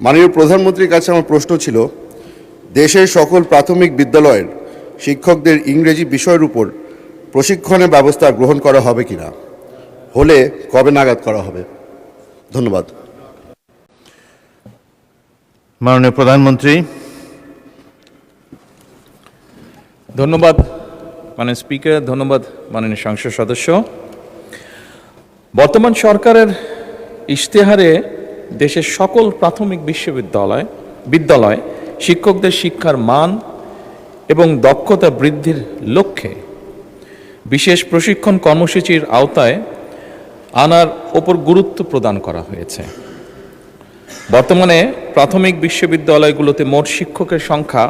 মাননীয় প্রধানমন্ত্রীর কাছে আমার প্রশ্ন ছিল, দেশের সকল প্রাথমিক বিদ্যালয়ের শিক্ষকদের ইংরেজি বিষয়ের উপর প্রশিক্ষণের ব্যবস্থা গ্রহণ করা হবে কিনা, হলে কবে নাগাদ করা হবে? ধন্যবাদ। মাননীয় প্রধানমন্ত্রী। ধন্যবাদ মাননীয় স্পিকার, ধন্যবাদ মাননীয় সংসদ সদস্য। বর্তমান সরকারের ইশতেহারে দেশের সকল প্রাথমিক বিদ্যালয় শিক্ষকদের শিক্ষার মান এবং দক্ষতা বৃদ্ধির লক্ষ্যে বিশেষ প্রশিক্ষণ কর্মসূচির আওতায় আনার ওপর গুরুত্ব প্রদান করা হয়েছে। বর্তমানে প্রাথমিক বিদ্যালয়গুলোতে মোট শিক্ষকের সংখ্যা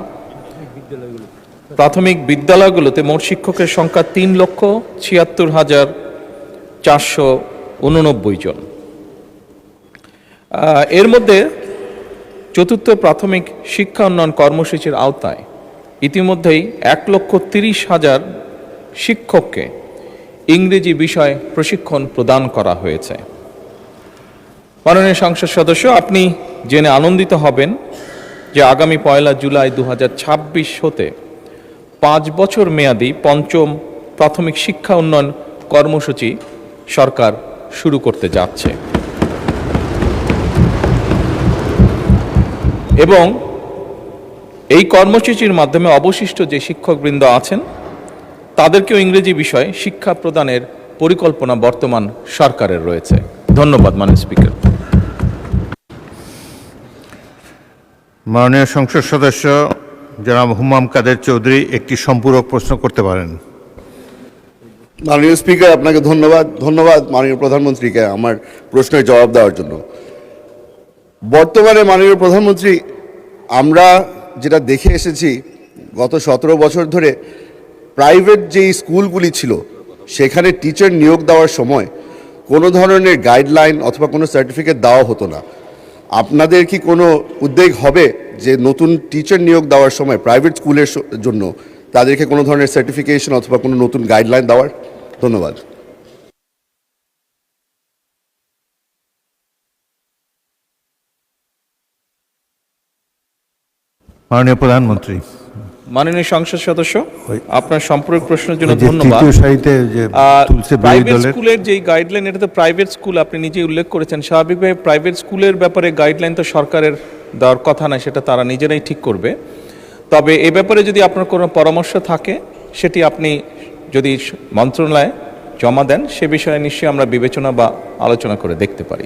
3,76,489 জন। এর মধ্যে চতুর্থ প্রাথমিক শিক্ষা উন্নয়ন কর্মসূচির আওতায় ইতিমধ্যেই 1,30,000 শিক্ষককে ইংরেজি বিষয়ে প্রশিক্ষণ প্রদান করা হয়েছে। মাননীয় সংসদ সদস্য, আপনি জেনে আনন্দিত হবেন যে আগামী 1 জুলাই 2026 হতে 5 বছর মেয়াদী পঞ্চম প্রাথমিক শিক্ষা উন্নয়ন কর্মসূচি সরকার শুরু করতে যাচ্ছে এবং এই কর্মসূচির মাধ্যমে অবশিষ্ট যে শিক্ষকবৃন্দ আছেন তাদেরকেও ইংরেজি বিষয়ে শিক্ষা প্রদানের পরিকল্পনা বর্তমান সরকারের রয়েছে। ধন্যবাদ মাননীয় স্পিকার। মাননীয় সংসদ সদস্য জনাব হুমাম কাদের চৌধুরী একটি সম্পূরক প্রশ্ন করতে পারেন। মাননীয় স্পিকার, আপনাকে ধন্যবাদ মাননীয় প্রধানমন্ত্রীকে আমার প্রশ্নের জবাব দেওয়ার জন্য। বর্তমানে মাননীয় প্রধানমন্ত্রী, আমরা যেটা দেখে এসেছি গত 17 বছর ধরে প্রাইভেট যেই স্কুলগুলি ছিল সেখানে টিচার নিয়োগ দেওয়ার সময় কোনো ধরনের গাইডলাইন অথবা কোনো সার্টিফিকেট দেওয়া হতো না। আপনাদের কি কোনো উদ্যোগ হবে যে নতুন টিচার নিয়োগ দেওয়ার সময় প্রাইভেট স্কুলের জন্য তাদেরকে কোনো ধরনের সার্টিফিকেশন অথবা কোনো নতুন গাইডলাইন দেওয়ার? ধন্যবাদ। মাননীয় প্রধানমন্ত্রী। মাননীয় সংসদ সদস্য, আপনার সম্পূরক প্রশ্নের জন্য ধন্যবাদ। তৃতীয় সারিতে যে প্রাইভেট স্কুলের যে গাইডলাইন, এটা তো প্রাইভেট স্কুল, আপনি নিজেই উল্লেখ করেছেন। স্বাভাবিকভাবে প্রাইভেট স্কুলের ব্যাপারে গাইডলাইন তো সরকারের দেওয়ার কথা না, সেটা তারা নিজেরাই ঠিক করবে। তবে এ ব্যাপারে যদি আপনার কোনো পরামর্শ থাকে সেটি আপনি যদি মন্ত্রণালয়ে জমা দেন, সে বিষয়ে নিশ্চয়ই আমরা বিবেচনা বা আলোচনা করে দেখতে পারি।